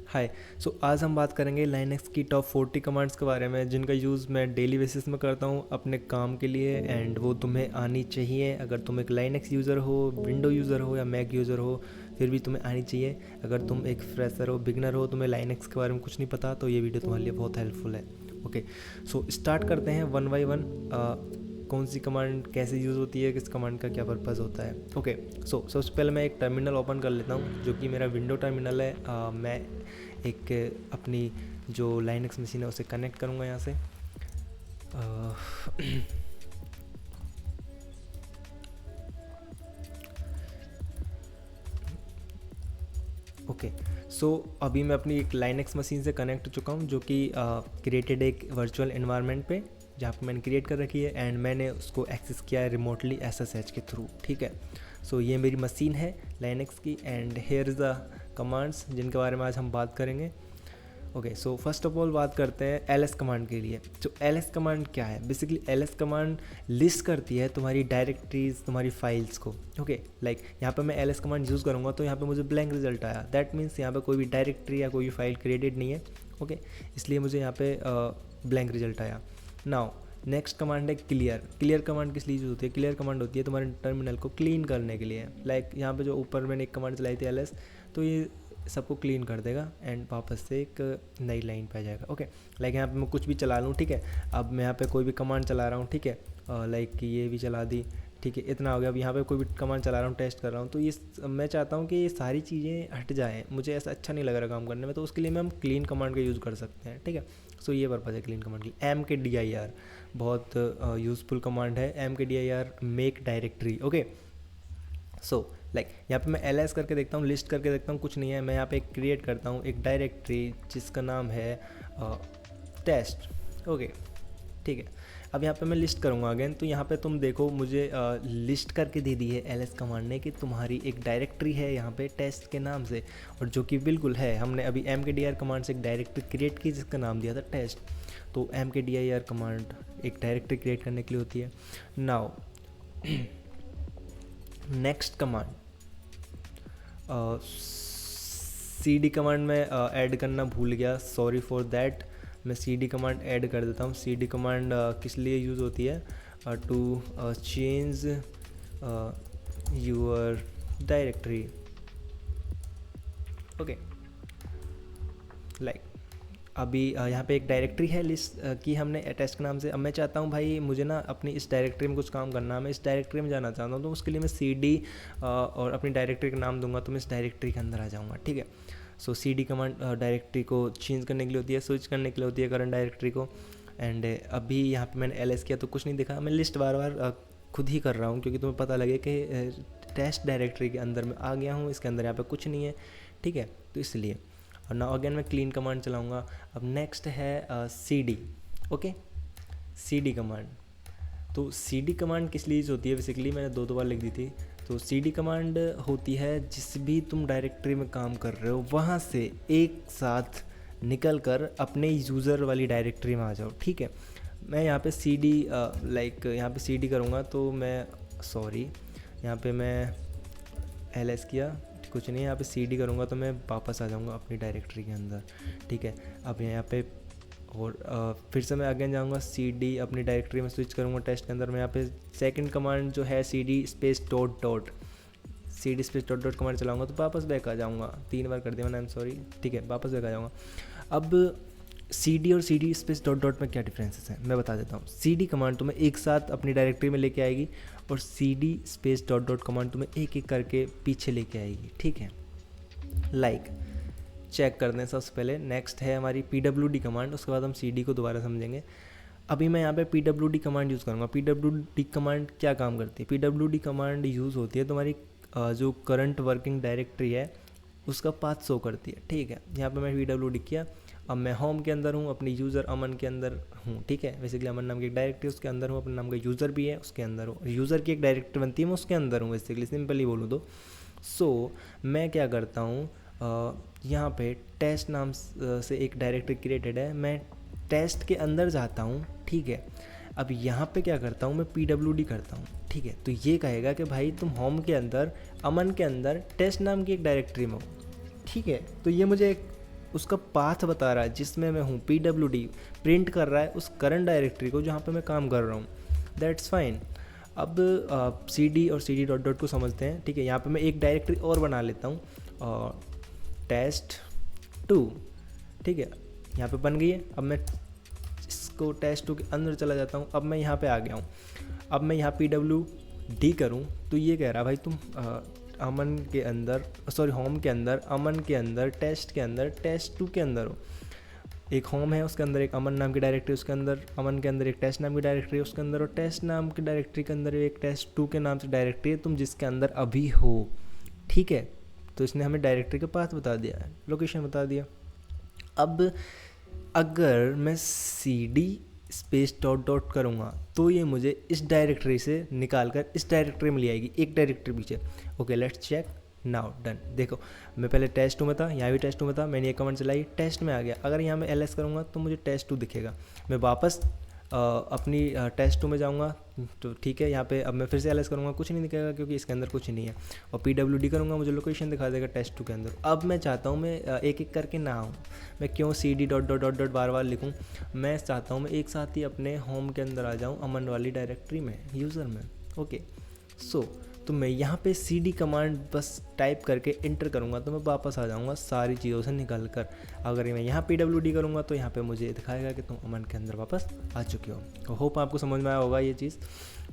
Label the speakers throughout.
Speaker 1: हाय। आज हम बात करेंगे लाइनक्स की टॉप 40 कमांड्स के बारे में जिनका यूज़ मैं डेली बेसिस में करता हूँ अपने काम के लिए, एंड वो तुम्हें आनी चाहिए। अगर तुम एक लाइनक्स यूज़र हो, विंडो यूज़र हो या मैक यूज़र हो, फिर भी तुम्हें आनी चाहिए। अगर तुम एक फ्रेशर हो, बिगनर हो, तुम्हें लाइनक्स के बारे में कुछ नहीं पता, तो ये वीडियो तुम्हारे लिए बहुत हेल्पफुल है। ओके, स्टार्ट करते हैं वन बाई वन। कौन सी कमांड कैसे यूज़ होती है, किस कमांड का क्या पर्पज़ होता है। ओके, सबसे पहले मैं एक टर्मिनल ओपन कर लेता हूँ जो कि मेरा विंडो टर्मिनल है। मैं एक अपनी जो लाइनक्स मशीन है उसे कनेक्ट करूँगा यहाँ से। ओके, अभी मैं अपनी एक लाइनक्स मशीन से कनेक्ट हो चुका हूँ जो कि क्रिएटेड एक वर्चुअल एनवायरनमेंट पे, जहाँ पर मैंने क्रिएट कर रखी है, एंड मैंने उसको एक्सेस किया है रिमोटली SSH के थ्रू। ठीक है, ये मेरी मशीन है लाइनक्स की, and here is the commands जिनके बारे में आज हम बात करेंगे। ओके, फर्स्ट ऑफ ऑल बात करते हैं LS कमांड के लिए। LS कमांड क्या है? बेसिकली LS कमांड लिस्ट करती है तुम्हारी डायरेक्टरीज, तुम्हारी फाइल्स को। ओके, लाइक यहाँ पे मैं LS कमांड यूज़ करूँगा तो यहाँ पे मुझे ब्लैंक रिजल्ट आया। दैट मीन्स यहाँ पे कोई भी डायरेक्टरी या कोई भी फाइल क्रिएटेड नहीं है। ओके, इसलिए मुझे यहाँ पे ब्लैंक रिजल्ट आया। नाउ नेक्स्ट कमांड है क्लियर कमांड किस लिए यूज़ होती है? क्लियर कमांड होती है तुम्हारे टर्मिनल को क्लीन करने के लिए। लाइक यहाँ पे जो ऊपर मैंने एक कमांड चलाई थी LS, तो ये सबको क्लीन कर देगा एंड वापस से एक नई लाइन पे आ जाएगा। ओके, लाइक यहाँ पे मैं कुछ भी चला लूँ, ठीक है। अब मैं यहाँ पे कोई भी कमांड चला रहा हूँ, ठीक है, लाइक ये भी चला दी, ठीक है, इतना हो गया। अब यहाँ पे कोई भी कमांड चला रहा हूँ, टेस्ट कर रहा हूँ, तो ये मैं चाहता हूँ कि ये सारी चीज़ें हट जाएँ, मुझे ऐसा अच्छा नहीं लग रहा काम करने में, तो उसके लिए मैं हम क्लीन कमांड का यूज़ कर सकते हैं। ठीक है, ये पर्पज़ है क्लीन कमांड की। mkdir बहुत यूज़फुल कमांड है। mkdir make directory. Okay, like यहाँ पे मैं LS करके देखता हूँ, लिस्ट करके देखता हूँ, कुछ नहीं है। मैं यहाँ पे क्रिएट करता हूँ एक डायरेक्टरी जिसका नाम है टेस्ट। ओके, ठीक है। अब यहाँ पे मैं लिस्ट करूँगा अगेन, तो यहाँ पे तुम देखो मुझे लिस्ट करके दे दी है LS कमांड ने कि तुम्हारी एक डायरेक्टरी है यहाँ पे टेस्ट के नाम से, और जो कि बिल्कुल है। हमने अभी mkdir कमांड से एक डायरेक्टरी क्रिएट की जिसका नाम दिया था टेस्ट। तो mkdir कमांड एक डायरेक्टरी क्रिएट करने के लिए होती है। Now next command cd command में ऐड करना भूल गया, सॉरी फॉर दैट। मैं cd कमांड ऐड कर देता हूँ। cd कमांड किस लिए यूज़ होती है? To change your directory. Okay, like अभी यहाँ पे एक डायरेक्टरी है लिस्ट की हमने टेस्ट के नाम से। अब मैं चाहता हूँ भाई मुझे ना अपनी इस डायरेक्टरी में कुछ काम करना है, मैं इस डायरेक्टरी में जाना चाहता हूँ, तो उसके लिए मैं cd और अपनी डायरेक्टरी का नाम दूंगा, तो मैं इस डायरेक्टरी के अंदर आ जाऊँगा। ठीक है, cd कमांड डायरेक्टरी को चेंज करने के लिए होती है, स्विच करने के लिए होती है करंट डायरेक्टरी को। एंड अभी यहाँ पे मैंने LS किया तो कुछ नहीं दिखा। मैं लिस्ट बार बार खुद ही कर रहा हूँ क्योंकि तुम्हें पता लगे कि टेस्ट डायरेक्टरी के अंदर मैं आ गया हूँ, इसके अंदर यहाँ पे कुछ नहीं है। ठीक है, तो इसलिए। और नाउ अगेन मैं क्लीन कमांड चलाऊँगा। अब नेक्स्ट है cd। Okay, cd command. तो cd कमांड किस लिए यूज़ होती है? बेसिकली मैंने दो बार लिख दी थी। तो cd कमांड होती है जिस भी तुम डायरेक्टरी में काम कर रहे हो वहाँ से एक साथ निकल कर अपने यूज़र वाली डायरेक्टरी में आ जाओ। ठीक है, मैं यहाँ पे cd लाइक यहाँ पे cd करूँगा तो मैं सॉरी यहाँ पे मैं LS किया, कुछ नहीं। यहाँ पे cd करूँगा तो मैं वापस आ जाऊँगा अपनी डायरेक्टरी के अंदर। ठीक है, अब यहाँ पे और फिर से मैं अगेन जाऊँगा cd अपनी डायरेक्टरी में स्विच करूँगा टेस्ट के अंदर। मैं यहाँ पे सेकंड कमांड जो है cd space dot dot command चलाऊँगा तो वापस बैक आ जाऊँगा। 3 बार कर दिया मैंने, आई एम सॉरी। ठीक है, वापस बैक आ जाऊँगा। अब cd और cd स्पेस डॉट डॉट में क्या डिफरेंसेस हैं मैं बता देता हूँ। cd कमांड तुम्हें एक साथ अपनी डायरेक्टरी में लेके आएगी, और cd space dot dot command तुम्हें एक एक करके पीछे लेके आएगी। ठीक है, लाइक चेक करते हैं सबसे पहले। नेक्स्ट है हमारी pwd कमांड, उसके बाद हम cd को दोबारा समझेंगे। अभी मैं यहाँ पे pwd कमांड यूज़ करूँगा। pwd कमांड क्या काम करती है? pwd कमांड यूज़ होती है तुम्हारी जो करंट वर्किंग डायरेक्टरी है उसका पाथ शो करती है। ठीक है, यहाँ पे मैं pwd किया। अब मैं होम के अंदर हूँ, अपनी यूज़र अमन के अंदर हूँ। ठीक है, बेसिकली अमन नाम की एक डायरेक्टरी उसके अंदर हूँ, अपने नाम का यूज़र भी है उसके अंदर हूँ, यूज़र की एक डायरेक्टरी बनती है मैं उसके अंदर हूँ, बेसिकली सिंपली बोलूँ तो। मैं क्या करता हूँ, यहाँ पे टेस्ट नाम से एक डायरेक्टरी क्रिएटेड है, मैं टेस्ट के अंदर जाता हूँ। ठीक है, अब यहाँ पे क्या करता हूँ मैं pwd करता हूँ। ठीक है, तो ये कहेगा कि भाई तुम होम के अंदर अमन के अंदर टेस्ट नाम की एक डायरेक्टरी में हो। ठीक है, तो ये मुझे उसका पाथ बता रहा है जिसमें मैं हूँ, PWD प्रिंट कर रहा है उस करंट डायरेक्टरी को जहाँ पे मैं काम कर रहा हूँ, दैट्स फाइन। अब CD और CD डॉट डॉट को समझते हैं, ठीक है। यहाँ पे मैं एक डायरेक्टरी और बना लेता हूँ, test2, ठीक है, यहाँ पे बन गई है। अब मैं इसको test2 के अंदर चला जाता हूँ। अब मैं यहाँ पे आ गया हूँ। अब मैं यहाँ PWD करूँ तो ये कह रहा है भाई तुम अमन के अंदर, सॉरी होम के अंदर, अमन के अंदर, टेस्ट के अंदर, test2 के अंदर हो। एक होम है, उसके अंदर एक अमन नाम की डायरेक्टरी, उसके अंदर अमन के अंदर एक टेस्ट नाम की डायरेक्टरी, उसके अंदर और टेस्ट नाम की डायरेक्टरी के अंदर एक test2 के नाम से डायरेक्टरी है, तुम जिसके अंदर अभी हो, ठीक है। तो इसने हमें डायरेक्टरी का पाथ बता दिया है, लोकेशन बता दिया। अब अगर मैं CD स्पेस डॉट डॉट करूँगा तो ये मुझे इस डायरेक्टरी से निकाल कर इस डायरेक्टरी में ले आएगी, एक डायरेक्टरी पीछे। Okay, let's check now, done. देखो मैं पहले test2 में था, यहाँ भी test2 में था, मैंने ये कमांड चलाई, टेस्ट में आ गया। अगर यहाँ मैं ls करूँगा तो मुझे test2 दिखेगा। मैं वापस अपनी test2 में जाऊँगा तो ठीक है, यहाँ पे अब मैं फिर से ls करूँगा, कुछ नहीं दिखेगा क्योंकि इसके अंदर कुछ नहीं है। और PWD करूँगा, मुझे लोकेशन दिखा देगा test2 के अंदर। अब मैं चाहता हूँ मैं एक एक करके ना आऊँ, मैं क्यों CD dot dot dot dot बार बार लिखूँ। मैं चाहता हूँ मैं एक साथ ही अपने होम के अंदर आ जाऊँ, अमन वाली डायरेक्टरी में, यूज़र में। ओके, सो तो मैं यहाँ पे CD कमांड बस टाइप करके इंटर करूँगा तो मैं वापस आ जाऊँगा सारी चीज़ों से निकल कर। अगर मैं यहाँ PWD करूँगा तो यहाँ पे मुझे दिखाएगा कि तुम अमन के अंदर वापस आ चुके हो। होप आपको समझ में आया होगा ये चीज़।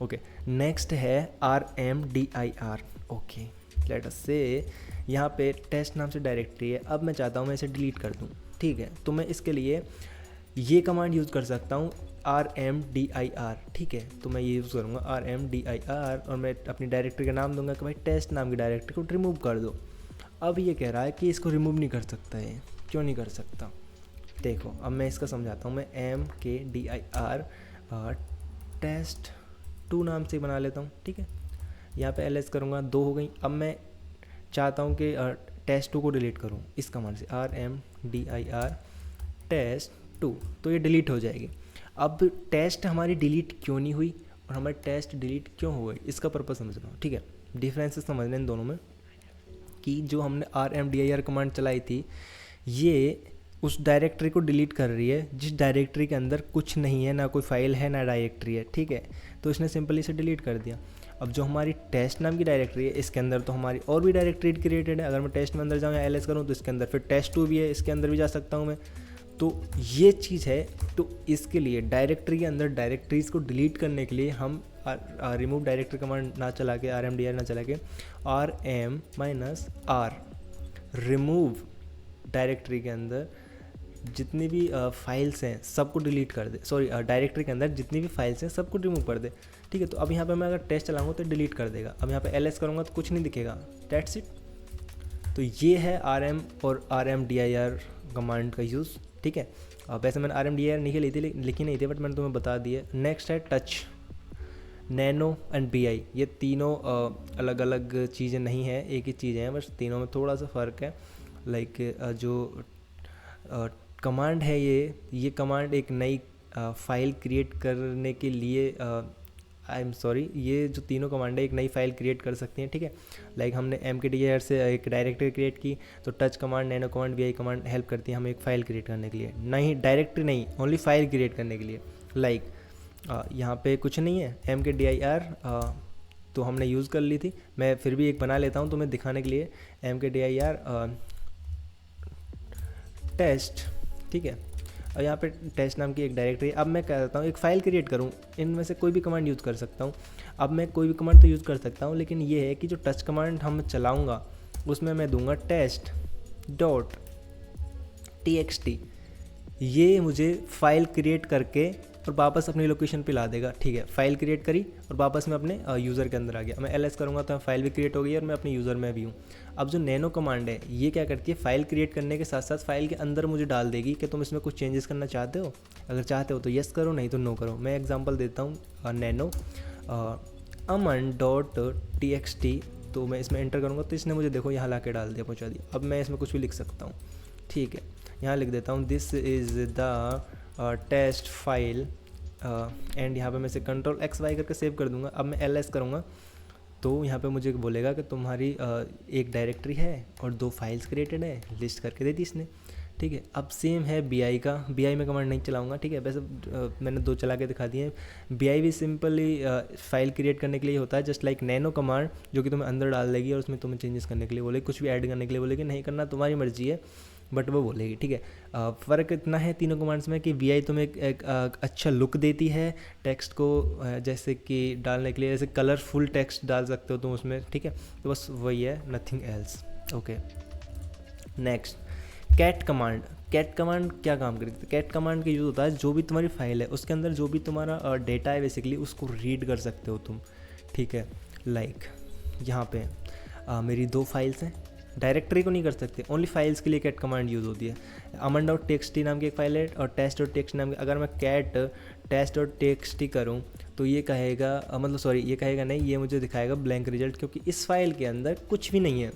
Speaker 1: ओके, नेक्स्ट है RMDIR। ओके, लेट अस से यहाँ पे टेस्ट नाम से डायरेक्टरी है। अब मैं चाहता हूँ मैं इसे डिलीट कर दूँ, ठीक है। तो मैं इसके लिए ये कमांड यूज़ कर सकता हूँ, RMDIR, ठीक है। तो मैं ये यूज़ करूँगा RMDIR और मैं अपनी डायरेक्टरी का नाम दूंगा कि भाई टेस्ट नाम की डायरेक्टरी को रिमूव कर दो। अब ये कह रहा है कि इसको रिमूव नहीं कर सकता है, क्यों नहीं कर सकता, देखो अब मैं इसका समझाता हूँ। मैं MKDIR test2 नाम से बना लेता हूँ, ठीक है। यहाँ पे ls करूँगा, 2 हो गई। अब मैं चाहता हूँ कि test2 को डिलीट करूँ इस कमांड से, RMDIR test2, तो ये डिलीट हो जाएगी। अब टेस्ट हमारी डिलीट क्यों नहीं हुई और हमारी टेस्ट डिलीट क्यों हो गई, इसका पर्पस समझना, ठीक है। डिफरेंसेस समझने इन दोनों में कि जो हमने RMDIR कमांड चलाई थी ये उस डायरेक्टरी को डिलीट कर रही है जिस डायरेक्टरी के अंदर कुछ नहीं है, ना कोई फाइल है ना डायरेक्टरी है, ठीक है। तो इसने सिंपली इसे डिलीट कर दिया। अब जो हमारी टेस्ट नाम की डायरेक्टरी है इसके अंदर तो हमारी और भी डायरेक्टरी क्रिएटेड है। अगर मैं टेस्ट में अंदर जाऊँ या ls करूँ तो इसके अंदर फिर test2 भी है, इसके अंदर भी जा सकता हूँ मैं। तो ये चीज़ है। तो इसके लिए डायरेक्टरी के अंदर डायरेक्टरीज़ को डिलीट करने के लिए हम रिमूव डायरेक्टरी कमांड ना चला के, RMDIR ना चला के, RM-R रिमूव डायरेक्टरी के अंदर जितनी भी फाइल्स हैं सबको डिलीट कर दे, सॉरी डायरेक्टरी के अंदर जितनी भी फाइल्स हैं सबको रिमूव कर दे, ठीक है। तो अब यहाँ पे मैं अगर टेस्ट चलाऊँगा तो डिलीट कर देगा। अब यहाँ पे ls करूँगा तो कुछ नहीं दिखेगा, दैट्स इट। तो ये है RM और RMDIR कमांड का यूज़, ठीक है। वैसे मैंने RMDIR लिखी नहीं थी बट मैंने तुम्हें बता दिया। नेक्स्ट है टच, नैनो एंड BI। ये तीनों अलग अलग चीज़ें नहीं हैं, एक ही चीज़ें हैं, बस तीनों में थोड़ा सा फ़र्क है। लाइक जो कमांड है ये कमांड एक नई फाइल क्रिएट करने के लिए ये जो तीनों कमांड है एक नई फाइल क्रिएट कर सकती हैं, ठीक है। लाइक हमने MKDIR से एक डायरेक्टरी क्रिएट की तो touch command, nano command, BI command help करती है हमें एक फ़ाइल क्रिएट करने के लिए, नहीं डायरेक्टरी नहीं, ओनली फाइल क्रिएट करने के लिए। लाइक यहाँ पे कुछ नहीं है, MKDIR तो हमने यूज़ कर ली थी, मैं फिर भी एक बना लेता हूँ तुम्हें दिखाने के लिए। MKDIR टेस्ट, ठीक है। और यहाँ पे टेस्ट नाम की एक डायरेक्टरी। अब मैं क्या करता हूँ एक फ़ाइल क्रिएट करूँ, इनमें से कोई भी कमांड यूज़ कर सकता हूँ। अब मैं कोई भी कमांड तो यूज़ कर सकता हूँ, लेकिन ये है कि जो टच कमांड हम चलाऊँगा उसमें मैं दूंगा test.txt। ये मुझे फ़ाइल क्रिएट करके और वापस अपनी लोकेशन पे ला देगा, ठीक है। फ़ाइल क्रिएट करी और वापस मैं अपने यूज़र के अंदर आ गया। मैं ls करूँगा तो फ़ाइल भी क्रिएट हो गई और मैं अपने यूज़र में भी हूँ। अब जो नैनो कमांड है ये क्या करती है, फ़ाइल क्रिएट करने के साथ साथ फ़ाइल के अंदर मुझे डाल देगी कि तुम इसमें कुछ चेंजेस करना चाहते हो। अगर चाहते हो तो येस करो, नहीं तो नो करो। मैं एग्जांपल देता हूँ, नैनो aman.txt, तो मैं इसमें एंटर करूँगा तो इसने मुझे देखो यहाँ ला के डाल दिया, पहुँचा दिया। अब मैं इसमें कुछ भी लिख सकता हूँ, ठीक है। यहाँ लिख देता हूँ this is the test file and यहाँ पे मैं इसे Ctrl+X+Y करके सेव कर दूँगा। अब मैं ls करूँगा तो यहाँ पे मुझे बोलेगा कि तुम्हारी एक डायरेक्टरी है और 2 फाइल्स क्रिएटेड है, लिस्ट करके दे दी इसने, ठीक है। अब सेम है BI का, BI में कमांड नहीं चलाऊंगा, ठीक है। वैसे मैंने 2 चला के दिखा दिए हैं। BI भी सिंपली फाइल क्रिएट करने के लिए होता है, जस्ट लाइक नैनो कमांड, जो कि तुम्हें अंदर डाल देगी और उसमें तुम्हें चेंजेस करने के लिए बोलेगी, कुछ भी ऐड करने के लिए बोलेगी, नहीं करना तुम्हारी मर्जी है, बट वो बोलेगी, ठीक है। फ़र्क इतना है तीनों कमांड्स में कि VI तुम्हें एक अच्छा लुक देती है टेक्स्ट को, जैसे कि डालने के लिए, जैसे कलरफुल टेक्स्ट डाल सकते हो तुम उसमें, ठीक है। तो बस वही है, nothing else. Okay, next cat command. Cat command क्या काम करती है? कैट कमांड का यूज़ होता है, जो भी तुम्हारी फाइल है उसके अंदर जो भी तुम्हारा डेटा है बेसिकली उसको रीड कर सकते हो तुम, ठीक है। लाइक यहाँ पे मेरी 2 फाइल्स हैं, डायरेक्टरी को नहीं कर सकते, ओनली फाइल्स के लिए कैट कमांड यूज़ होती है। aman.txt नाम की एक फाइल है और test.txt नाम की, अगर मैं कैट test.txt करूँ तो ये कहेगा मतलब सॉरी ये कहेगा नहीं, ये मुझे दिखाएगा ब्लैंक रिजल्ट, क्योंकि इस फाइल के अंदर कुछ भी नहीं है,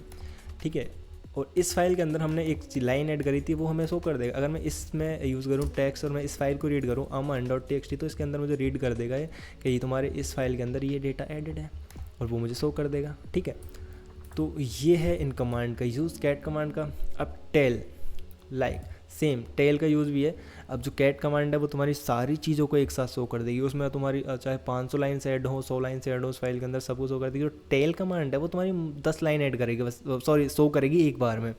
Speaker 1: ठीक है। और इस फाइल के अंदर हमने एक लाइन ऐड करी थी, वो हमें शो कर देगा। अगर मैं इसमें यूज़ करूँ टेक्स्ट और मैं इस फाइल को रीड करूँ aman.txt, तो इसके अंदर मुझे रीड कर देगा कि ये तुम्हारे इस फाइल के अंदर ये डेटा एडेड है, और वो मुझे शो कर देगा, ठीक है। तो ये है इन कमांड का यूज़, कैट कमांड का। अब टेल, लाइक सेम टेल का यूज़ भी है। अब जो कैट कमांड है वो तुम्हारी सारी चीज़ों को एक साथ शो कर देगी, उसमें तुम्हारी चाहे 500 लाइन से ऐड हो, 100 लाइन से ऐड हो, उस फाइल के अंदर सब कुछ शो कर देगी। जो टेल कमांड है वो तुम्हारी 10 लाइन ऐड करेगी बस, सॉरी शो करेगी एक बार में,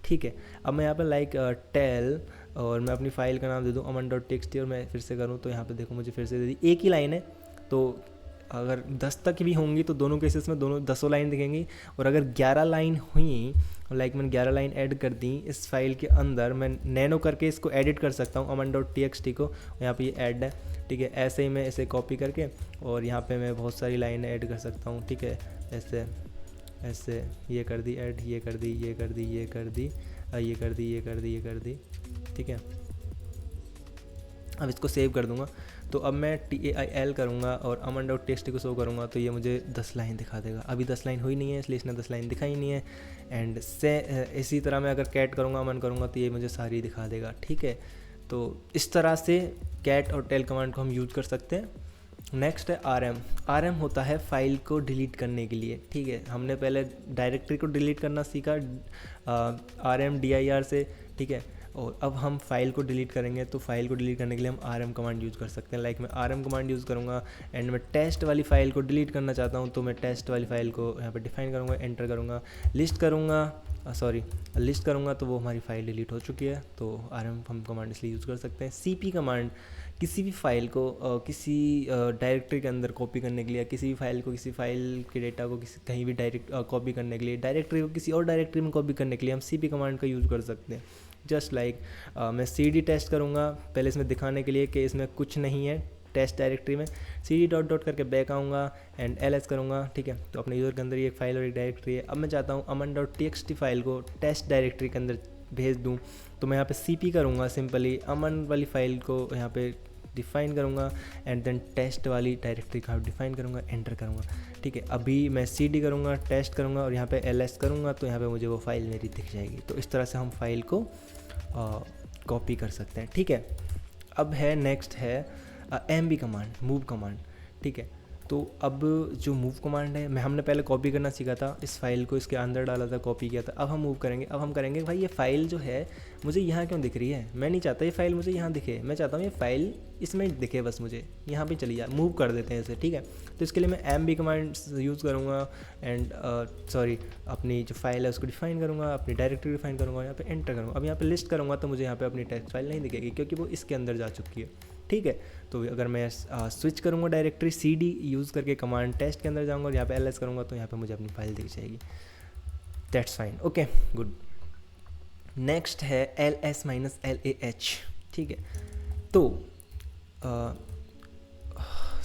Speaker 1: ठीक है। अब मैं यहाँ पे लाइक टेल और मैं अपनी फाइल का नाम दे दूँ aman.txt और मैं फिर से करूँ तो यहाँ पे देखो मुझे फिर से दे दी, एक ही लाइन है। तो अगर 10 तक भी होंगी तो दोनों केसेस में दोनों 10 लाइन दिखेंगी, और अगर 11 लाइन हुई, लाइक मैंने 11 लाइन ऐड कर दी इस फाइल के अंदर, मैं नैनो करके इसको एडिट कर सकता हूँ aman.txt को, यहाँ पे ये ऐड है, ठीक है। ऐसे ही मैं इसे कॉपी करके और यहाँ पे मैं बहुत सारी लाइन ऐड कर सकता हूँ, ठीक है। ऐसे ऐसे ये कर दी ऐड, ये कर दी, ये कर दी, ये कर दी, ये कर दी, ये कर दी, ये कर दी, ठीक है। अब इसको सेव कर दूंगा, तो अब मैं TAIL करूँगा और aman.txt को शो करूँगा तो ये मुझे 10 लाइन दिखा देगा। अभी 10 लाइन हुई नहीं है, इसलिए इसने 10 लाइन दिखाई नहीं है। एंड से इसी तरह मैं अगर कैट करूँगा, aman करूँगा तो ये मुझे सारी दिखा देगा, ठीक है। तो इस तरह से कैट और टेल कमांड को हम यूज़ कर सकते हैं। नेक्स्ट है RM होता है फाइल को डिलीट करने के लिए, ठीक है। हमने पहले डायरेक्टरी को डिलीट करना सीखा RMDIR से, ठीक है। और अब हम फाइल को डिलीट करेंगे, तो फाइल को डिलीट करने के लिए हम RM कमांड यूज़ कर सकते हैं। लाइक मैं RM कमांड यूज़ करूँगा एंड मैं टेस्ट वाली फ़ाइल को डिलीट करना चाहता हूँ, तो मैं टेस्ट वाली फ़ाइल को यहाँ पे डिफाइन करूँगा, एंटर करूँगा, लिस्ट करूँगा तो वो हमारी फ़ाइल डिलीट हो चुकी है। तो RM हम कमांड इसलिए यूज़ कर सकते हैं। CP कमांड किसी भी फाइल को किसी डायरेक्टरी के अंदर कॉपी करने के लिए, किसी भी फाइल को, किसी फाइल के डेटा को किसी कहीं भी डायरेक्ट कॉपी करने के लिए, डायरेक्टरी को किसी और डायरेक्टरी में कॉपी करने के लिए हम CP कमांड का यूज़ कर सकते हैं। जस्ट लाइक मैं CD टेस्ट करूँगा पहले इसमें दिखाने के लिए कि इसमें कुछ नहीं है टेस्ट डायरेक्टरी में, CD डॉट करके बैक आऊँगा एंड LS करूँगा, ठीक है। तो अपने यूज़र के अंदर ये एक फाइल और एक डायरेक्टरी है। अब मैं चाहता हूँ aman.txt फाइल को टेस्ट डायरेक्टरी के अंदर भेज दूँ, तो मैं यहाँ पे CP करूँगा, सिंपली aman वाली फ़ाइल को यहाँ पे डिफ़ाइन करूँगा एंड देन टेस्ट वाली डायरेक्टरी का डिफ़ाइन करूँगा, एंटर करूँगा, ठीक है। अभी मैं CD करूँगा, टेस्ट करूँगा और यहाँ पे LS करूँगा, तो यहाँ पे मुझे वो फाइल मेरी दिख जाएगी। तो इस तरह से हम फाइल को कॉपी कर सकते हैं, ठीक है। अब है नेक्स्ट है MV कमांड, मूव कमांड, ठीक है। तो अब जो मूव कमांड है, हमने पहले कॉपी करना सीखा था, इस फाइल को इसके अंदर डाला था, कॉपी किया था। अब हम मूव करेंगे। अब हम करेंगे भाई ये फ़ाइल जो है मुझे यहाँ क्यों दिख रही है, मैं नहीं चाहता ये फ़ाइल मुझे यहाँ दिखे, मैं चाहता हूँ ये फ़ाइल इसमें दिखे, बस मुझे यहाँ पे चली जाए, मूव कर देते हैं इसे, ठीक है। तो इसके लिए मैं MV कमांड यूज़ करूँगा एंड अपनी जो फाइल है उसको डिफाइन करूँगा, अपनी डायरेक्टरी डिफाइन करूँगा, यहाँ पे एंटर करूँगा। अब यहाँ पे लिस्ट करूँगा तो मुझे यहाँ पे अपनी टेक्स्ट फाइल नहीं दिखेगी, क्योंकि वो इसके अंदर जा चुकी है, ठीक है। तो अगर मैं स्विच करूँगा डायरेक्टरी, CD यूज़ करके कमांड टेस्ट के अंदर जाऊँगा और यहाँ पे LS करूँगा, तो यहाँ पे मुझे अपनी फाइल दिख जाएगी। That's fine, okay good. Next है LS-LAH, ठीक है। तो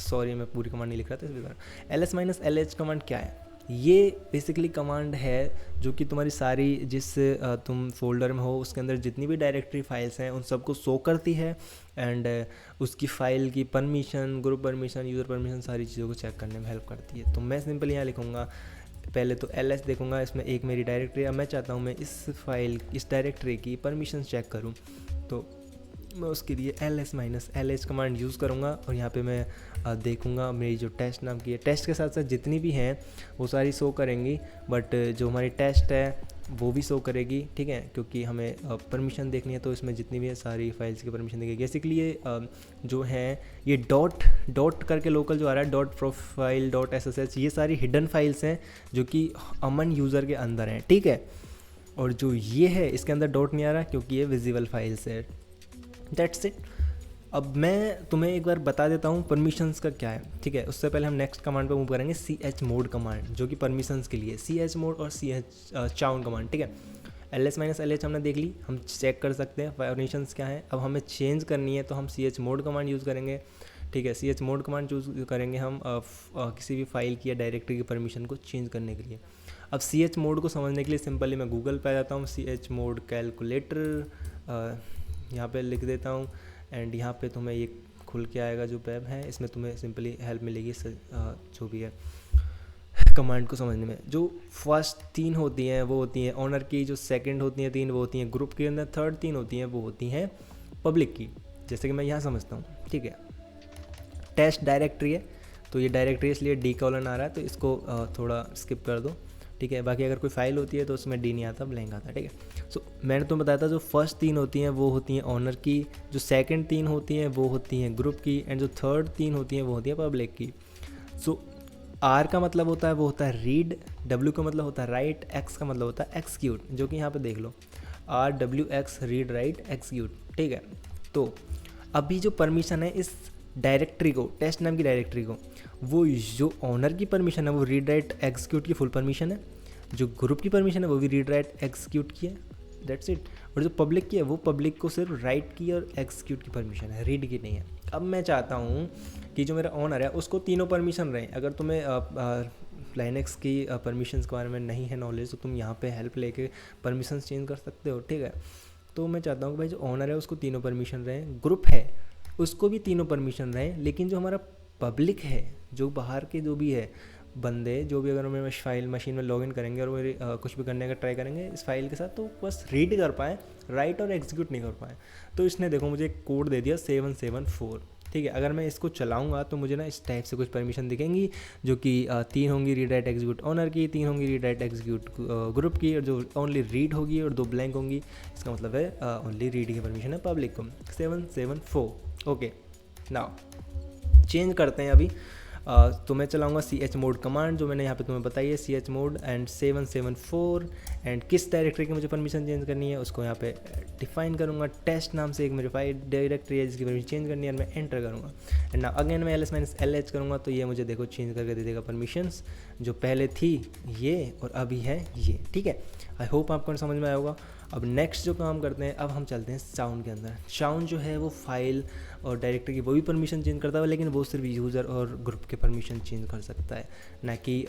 Speaker 1: सॉरी मैं पूरी कमांड नहीं लिख रहा था, इसलिए LS-LH कमांड क्या है? ये बेसिकली कमांड है जो कि तुम्हारी सारी जिस तुम फोल्डर में हो उसके अंदर जितनी भी डायरेक्टरी फाइल्स हैं उन सबको शो करती है एंड उसकी फ़ाइल की permission, group permission, user permission, सारी चीज़ों को चेक करने में हेल्प करती है। तो मैं सिंपल यहाँ लिखूँगा, पहले तो LS देखूँगा, इसमें एक मेरी डायरेक्टरी है, मैं चाहता हूँ मैं इस फाइल, इस डायरेक्टरी की परमिशन चेक करूँ। तो मैं उसके लिए ls-lh कमांड यूज़ करूँगा और यहाँ पे मैं देखूँगा मेरी जो टेस्ट नाम की है, टेस्ट के साथ साथ जितनी भी हैं वो सारी शो करेंगी, बट जो हमारी टेस्ट है वो भी शो करेगी, ठीक है, क्योंकि हमें परमिशन देखनी है, तो इसमें जितनी भी है सारी फाइल्स की परमिशन देगी। बेसिकली ये जो है ये डॉट करके लोकल जो आ रहा है, डॉट प्रोफाइल डॉट SSH, ये सारी हिडन फाइल्स हैं जो कि अमन यूज़र के अंदर हैं, ठीक है। और जो ये है इसके अंदर डॉट नहीं आ रहा क्योंकि ये विजिबल फाइल्स है। That's it. अब मैं तुम्हें एक बार बता देता हूँ परमिशंस का क्या है, ठीक है। उससे पहले हम नेक्स्ट कमांड पे मूव करेंगे, chmod कमांड, जो कि परमिशंस के लिए chmod और chown कमांड, ठीक है। ls-lh हमने देख ली, हम चेक कर सकते हैं परमिशंस क्या है। अब हमें चेंज करनी है तो हम chmod कमांड यूज़ करेंगे, ठीक है। chmod कमांड यूज़ करेंगे हम किसी भी फाइल की या डायरेक्टरी की परमिशन को चेंज करने के लिए। अब chmod को समझने के लिए सिंपली मैं गूगल पे आ जाता हूँ, chmod कैलकुलेटर यहाँ पे लिख देता हूँ एंड यहाँ पे तुम्हें ये खुल के आएगा जो वेब है, इसमें तुम्हें सिंपली हेल्प मिलेगी जो भी है कमांड को समझने में। जो फर्स्ट 3 होती हैं वो होती हैं ऑनर की, जो सेकंड होती हैं 3 वो होती हैं ग्रुप के अंदर, थर्ड 3 होती हैं वो होती हैं पब्लिक की, जैसे कि मैं यहाँ समझता हूँ, ठीक है। टेस्ट डायरेक्टरी है तो ये डायरेक्टरी इसलिए D कॉलन आ रहा है, तो इसको थोड़ा स्किप कर दो, ठीक है। बाकी अगर कोई फाइल होती है तो उसमें D नहीं आता, ब्लैंक आता है, ठीक है। सो मैंने तुम्हें बताया था जो फर्स्ट 3 होती हैं वो होती हैं ऑनर की, जो सेकंड 3 होती हैं वो होती हैं ग्रुप की, एंड जो थर्ड 3 होती हैं वो होती है पब्लिक की। सो R का मतलब होता है वो होता है रीड, W का मतलब होता है राइट, X का मतलब होता है एक्सिक्यूट, जो कि यहाँ पे देख लो RWX रीड राइट एक्सिक्यूट, ठीक है। तो अभी जो परमिशन है इस डायरेक्टरी को, टेस्ट नाम की डायरेक्टरी को, वो जो ऑनर की परमिशन है वो रीड राइट एक्सिक्यूट की फुल परमिशन है, जो ग्रुप की परमिशन है वो भी रीड राइट एक्सिक्यूट की है, दैट्स इट। और जो पब्लिक की है वो पब्लिक को सिर्फ राइट की और एक्सिक्यूट की परमिशन है, रीड की नहीं है। अब मैं चाहता हूँ कि जो मेरा ऑनर है उसको तीनों परमिशन रहें। अगर तुम्हें लाइनक्स की परमिशंस के बारे में नहीं है नॉलेज तो तुम यहाँ पे हेल्प लेके परमिशंस चेंज कर सकते हो, ठीक है। तो मैं चाहता हूँ कि भाई जो ऑनर है उसको तीनों परमिशन रहें, ग्रुप है उसको भी तीनों परमिशन रहें, लेकिन जो हमारा पब्लिक है, जो बाहर के जो भी है बंदे, जो भी अगर मेरे फाइल मशीन में लॉगिन करेंगे और मेरे कुछ भी करने का ट्राई करेंगे इस फाइल के साथ, तो बस रीड कर पाएँ, राइट और एग्जीक्यूट नहीं कर पाएँ। तो इसने देखो मुझे एक कोड दे दिया 774, ठीक है। अगर मैं इसको चलाऊंगा तो मुझे ना इस टाइप से कुछ परमिशन दिखेंगी, जो कि 3 होंगी रीड राइट एग्जीक्यूट ऑनर की, 3 होंगी रीड राइट एग्जीक्यूट ग्रुप की, और जो ओनली रीड होगी और 2 ब्लैंक होंगी, इसका मतलब है ओनली रीड की परमिशन है पब्लिक को। 774, ओके। नाउ चेंज करते हैं अभी। तो मैं चलाऊंगा chmod कमांड, जो मैंने यहाँ पे तुम्हें बताई है, chmod एंड 774, एंड किस डायरेक्टरी की मुझे परमिशन चेंज करनी है उसको यहाँ पे डिफाइन करूँगा। टेस्ट नाम से एक मेरी फाइल डायरेक्टरी है जिसकी परमिशन चेंज करनी है, मैं एंटर करूँगा एंड ना अगेन मैं ls-lh करूँगा तो ये मुझे देखो चेंज करके दे देगा परमिशंस, जो पहले थी ये और अभी है ये, ठीक है। आई होप आपको समझ में आया होगा। अब नेक्स्ट जो काम करते हैं, अब हम चलते हैं साउंड के अंदर। साउंड जो है वो फाइल और डायरेक्टरी की वो भी परमिशन चेंज करता है, लेकिन वो सिर्फ यूज़र और ग्रुप के परमिशन चेंज कर सकता है, ना कि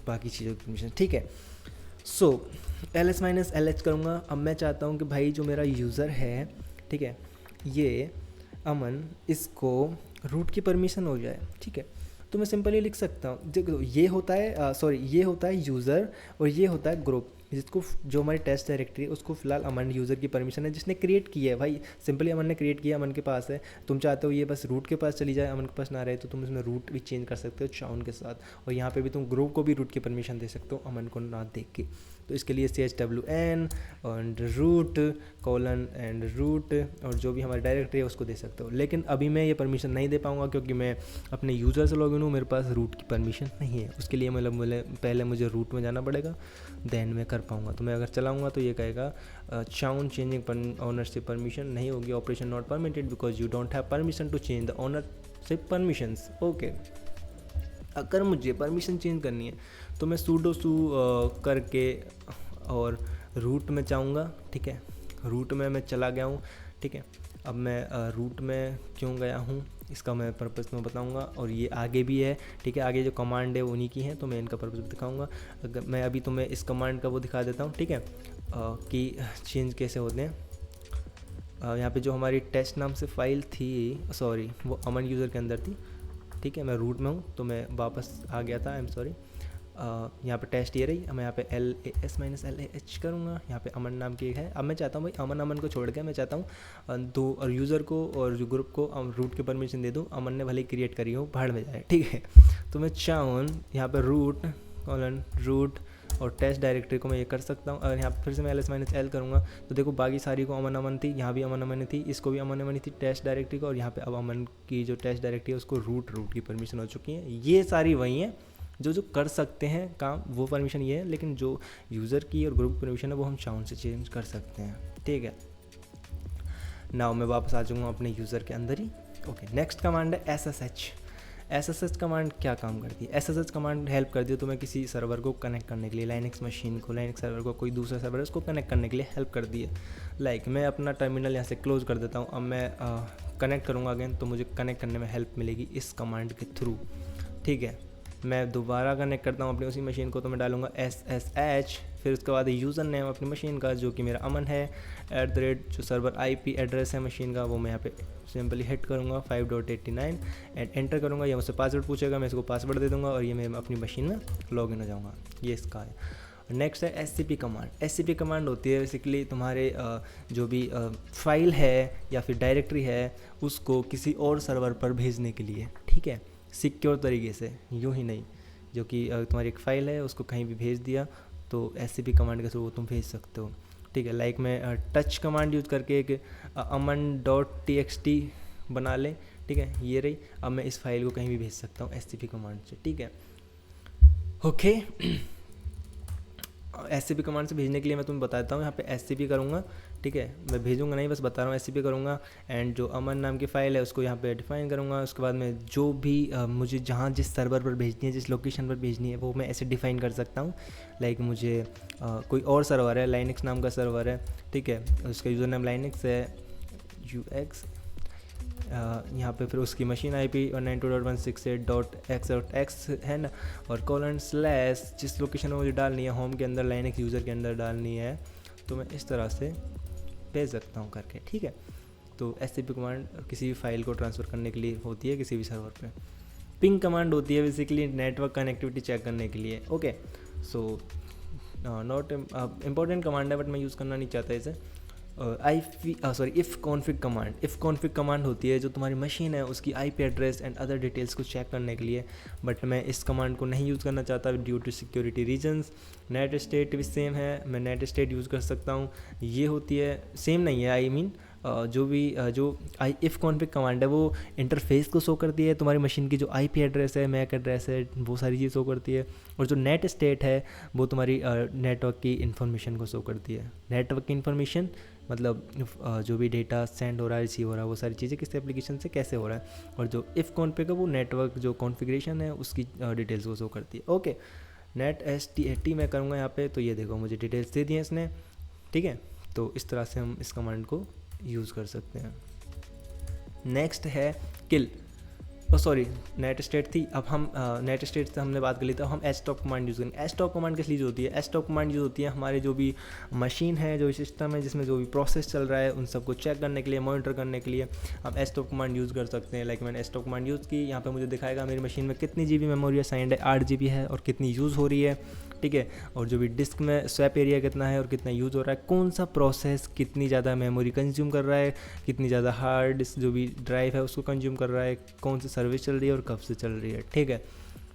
Speaker 1: बाकी चीज़ों की परमिशन, ठीक है। सो ls-lh करूँगा। अब मैं चाहता हूँ कि भाई जो मेरा यूज़र है, ठीक है, ये अमन, इसको रूट की परमिशन हो जाए, ठीक है। तो मैं सिंपली लिख सकता हूँ, देखो ये होता है ये होता है यूज़र और ये होता है ग्रुप, जिसको जो हमारी टेस्ट डायरेक्टरी है उसको फिलहाल अमन यूज़र की परमिशन है, जिसने क्रिएट की है। भाई सिंपली अमन ने क्रिएट किया, अमन के पास है। तुम चाहते हो ये बस रूट के पास चली जाए, अमन के पास ना रहे, तो तुम इसमें रूट भी चेंज कर सकते हो चाउन के साथ, और यहाँ पे भी तुम ग्रुप को भी रूट की परमिशन दे सकते हो अमन को ना देख के। तो इसके लिए chwn and root colon and root, और जो भी हमारी डायरेक्टरी है उसको दे सकते हो। लेकिन अभी मैं ये परमिशन नहीं दे पाऊँगा क्योंकि मैं अपने यूज़र से लॉगिन हूँ, मेरे पास रूट की परमिशन नहीं है। उसके लिए मतलब पहले मुझे रूट में जाना पड़ेगा, देन मैं कर पाऊँगा। तो मैं अगर चलाऊँगा तो ये कहेगा चाउन चेंजिंग ओनरशिप परमिशन नहीं होगी, operation not permitted because you don't have permission to change the ownership permissions, okay. अगर मुझे परमिशन चेंज करनी है तो मैं sudo su करके और रूट में चाहूँगा, ठीक है। रूट में मैं चला गया हूँ, ठीक है। अब मैं रूट में क्यों गया हूँ इसका मैं पर्पज़ में बताऊँगा, और ये आगे भी है, ठीक है। आगे जो कमांड है उन्हीं की है, तो मैं इनका पर्पज़ दिखाऊँगा। अगर मैं अभी तुम्हें इस कमांड का वो दिखा देता हूँ, ठीक है, कि चेंज कैसे होते हैं। यहाँ पे जो हमारी टेस्ट नाम से फाइल थी, सॉरी वो अमन यूज़र के अंदर थी, ठीक है। मैं रूट में हूँ तो मैं वापस आ गया था, आई एम सॉरी। यहाँ पे टेस्ट ये रही, मैं यहाँ पे LAS-LAH करूँगा, यहाँ पे अमन नाम की एक है। अब मैं चाहता हूँ भाई अमन को छोड़ के मैं चाहता हूँ दो और यूज़र को और जो ग्रुप को रूट की परमिशन दे दूँ। अमन ने भले ही क्रिएट करी हो, भाड़ में जाए, ठीक है। तो मैं चाहूँ यहाँ पर रूट और टेस्ट डायरेक्टरी को मैं ये कर सकता हूँ। अगर यहाँ फिर से मैं LS-L करूँगा तो देखो बाकी सारी को अमन थी, यहाँ भी अमन थी, इसको भी अमन थी टेस्ट डायरेक्टरी को, और यहाँ पे अब अमन की जो टेस्ट डायरेक्टरी है उसको रूट की परमिशन हो चुकी है। ये सारी वही हैं जो कर सकते हैं काम, वो परमिशन ये है, लेकिन जो यूज़र की और ग्रुप परमिशन है वो हम चाउन से चेंज कर सकते हैं, ठीक है। नाउ मैं वापस आ जाऊँगा अपने यूज़र के अंदर ही। ओके, नेक्स्ट कमांड है SSH कमांड। क्या काम करती है? SSH कमांड हेल्प करती है तुम्हें किसी सर्वर को कनेक्ट करने के लिए, लाइनक्स मशीन को, लाइनक्स सर्वर को, कोई दूसरा सर्वर है उसको कनेक्ट करने के लिए हेल्प करती है। लाइक मैं अपना टर्मिनल यहाँ से क्लोज कर देता हूँ, अब मैं कनेक्ट करूँगा अगेन तो मुझे कनेक्ट करने में हेल्प मिलेगी इस कमांड के थ्रू, ठीक है। मैं दोबारा कनेक्ट करता हूँ अपनी उसी मशीन को, तो मैं डालूंगा SSH, फिर उसके बाद यूज़र नेम अपनी मशीन का जो कि मेरा अमन है, @ जो सर्वर IP एड्रेस है मशीन का वो मैं यहाँ पे सिंपली हिट करूँगा 5.89 एंड एंटर करूँगा। ये मुझसे पासवर्ड पूछेगा, मैं इसको पासवर्ड दे दूँगा और ये मैं अपनी मशीन में लॉगिन हो जाऊँगा। ये इसका है। नेक्स्ट है SCP कमांड। SCP कमांड होती है बेसिकली तुम्हारे जो भी फाइल है या फिर डायरेक्टरी है उसको किसी और सर्वर पर भेजने के लिए, ठीक है, सिक्योर तरीके से, यूँ ही नहीं, जो कि तुम्हारी एक फ़ाइल है उसको कहीं भी भेज दिया तो SCP कमांड के थ्रू वो तुम भेज सकते हो, ठीक है। लाइक मैं टच कमांड यूज़ करके एक aman.txt बना ले, ठीक है, ये रही। अब मैं इस फाइल को कहीं भी भेज सकता हूँ SCP कमांड से, ठीक है। ओके, SCP कमांड से भेजने के लिए मैं तुम्हें बताता हूँ, यहाँ पे SCP करूँगा, ठीक है, मैं भेजूंगा नहीं, बस बता रहा हूँ SCP करूँगा एंड जो अमन नाम की फ़ाइल है उसको यहाँ पे डिफाइन करूँगा। उसके बाद में जो भी मुझे जहाँ जिस सर्वर पर भेजनी है, जिस लोकेशन पर भेजनी है वो मैं ऐसे डिफ़ाइन कर सकता हूँ। लाइक मुझे कोई और सर्वर है, लाइनक्स नाम का सर्वर है, ठीक है, उसका यूज़र नेम लाइनक्स है UX, यहाँ पे फिर उसकी मशीन IP 192.168.x है ना, और :/ जिस लोकेशन में मुझे डालनी है, होम के अंदर लाइनक्स यूज़र के अंदर डालनी है, तो मैं इस तरह से भेज सकता हूँ करके, ठीक है। तो SCP कमांड किसी भी फाइल को ट्रांसफ़र करने के लिए होती है किसी भी सर्वर पे। पिंग कमांड होती है बेसिकली नेटवर्क कनेक्टिविटी चेक करने के लिए, okay. So not important command है बट मैं यूज़ करना नहीं चाहता इसे। इफ़ कॉन्फ़िग कमांड होती है जो तुम्हारी मशीन है उसकी IP address and other details को चेक करने के लिए, बट मैं इस कमांड को नहीं यूज़ करना चाहता due to security reasons. Net stat भी सेम है, मैं नेट स्टेट यूज़ कर सकता हूँ। ये होती है, सेम नहीं है, आई मीन जो इफ़ कॉन्फ़िग कमांड है वो इंटरफेस को शो करती है, तुम्हारी मशीन की जो IP एड्रेस है, मैक एड्रेस है, वो सारी चीज़ शो करती है, और जो नेट स्टेट है वो तुम्हारी नेटवर्क की इन्फॉर्मेशन को शो करती है। नेटवर्क की इन्फॉर्मेशन मतलब जो भी डेटा सेंड हो रहा है, रिसीव हो रहा है, वो सारी चीज़ें किस एप्लीकेशन से कैसे हो रहा है, और जो इफ़ कॉन्फ़िग है वो नेटवर्क जो कॉन्फ़िगरेशन है उसकी डिटेल्स को शो करती है, ओके। नेट STAT मैं करूँगा यहाँ पे, तो ये देखो मुझे डिटेल्स दे दिए इसने, ठीक है। तो इस तरह से हम इस कमांड को यूज़ कर सकते हैं। नेक्स्ट है किल, नेट स्टेट थी, अब हम नेट स्टेट से हमने बात कर ली, तो हम stop कमांड यूज़ करेंगे। stop कमांड किस लिए होती है? stop कमांड यूज़ होती है हमारे जो भी मशीन है, जो सिस्टम है जिसमें जो भी प्रोसेस चल रहा है उन सबको चेक करने के लिए, मॉनिटर करने के लिए हम stop कमांड यूज़ कर सकते हैं। लाइक मैंने stop कमांड यूज़ की, यहाँ पे मुझे दिखाएगा मेरी मशीन में कितनी GB मेमोरी असाइंड है, 8 GB है, और कितनी यूज़ हो रही है, ठीक है, और जो भी डिस्क में स्वैप एरिया कितना है और कितना यूज़ हो रहा है, कौन सा प्रोसेस कितनी ज़्यादा मेमोरी कंज्यूम कर रहा है, कितनी ज़्यादा हार्ड डिस्क जो भी ड्राइव है उसको कंज्यूम कर रहा है, कौन सी सर्विस चल रही है और कब से चल रही है, ठीक है।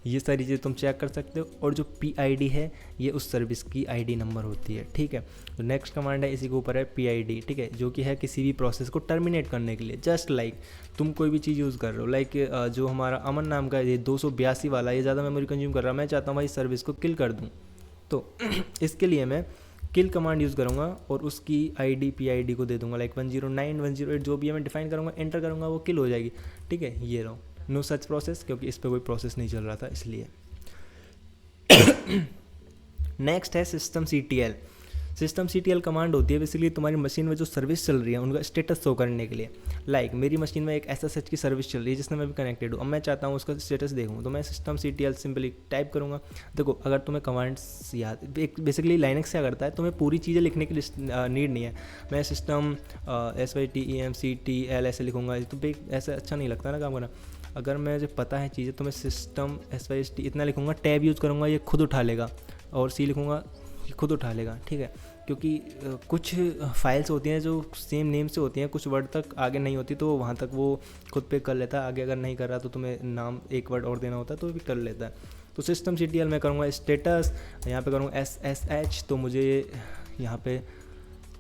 Speaker 1: ये सारी चीज़ें तुम चेक कर सकते हो, और जो PID है ये उस सर्विस की ID नंबर होती है, ठीक है। तो नेक्स्ट कमांड है इसी के ऊपर है PID, ठीक है, जो कि है किसी भी प्रोसेस को टर्मिनेट करने के लिए। जस्ट लाइक तुम कोई भी चीज़ यूज़ कर रहे हो, लाइक जो हमारा अमन नाम का ये 282 वाला ये ज़्यादा मेमोरी कंज्यूम कर रहा है, मैं चाहता हूँ भाई सर्विस को किल कर दूँ, तो इसके लिए मैं किल कमांड यूज़ करूँगा और उसकी ID PID को दे दूँगा, लाइक 109 108 जो भी है मैं डिफाइन करूँगा, एंटर करूँगा, वो किल हो जाएगी, ठीक है। ये रहो, नो सच प्रोसेस, क्योंकि इस पर कोई प्रोसेस नहीं चल रहा था इसलिए। नेक्स्ट है system CTL। System CTL command होती है बेसिकली तुम्हारी मशीन में जो सर्विस चल रही है उनका स्टेटस शो करने के लिए। लाइक मेरी मशीन में एक SSH की सर्विस चल रही है जिसमें मैं भी कनेक्टेड हूँ, अब मैं चाहता हूँ उसका स्टेटस देखूँ, तो मैं सिस्टम CTL सिंपली टाइप करूँगा। देखो अगर तुम्हें कमांड्स याद, बेसिकली लाइनक्स क्या करता है, तुम्हें पूरी चीज़ें लिखने की नीड नहीं है। मैं सिस्टम SYTEMCTL ऐसे लिखूँगा तो ऐसा अच्छा नहीं लगता ना काम करना। अगर मुझे पता है चीज़ें तो मैं सिस्टम SYST इतना लिखूँगा, टैब यूज़ करूँगा, ये खुद उठा लेगा, और C लिखूँगा, ये खुद उठा लेगा, ठीक है। क्योंकि कुछ फाइल्स होती हैं जो सेम नेम से होती हैं, कुछ वर्ड तक आगे नहीं होती, तो वहाँ तक वो खुद पे कर लेता है। आगे अगर नहीं कर रहा तो तुम्हें नाम एक वर्ड और देना होता है तो भी कर लेता है। तो सिस्टम CTL मैं करूँगा स्टेटस, यहाँ पे करूँगा SSH, तो मुझे यहाँ पे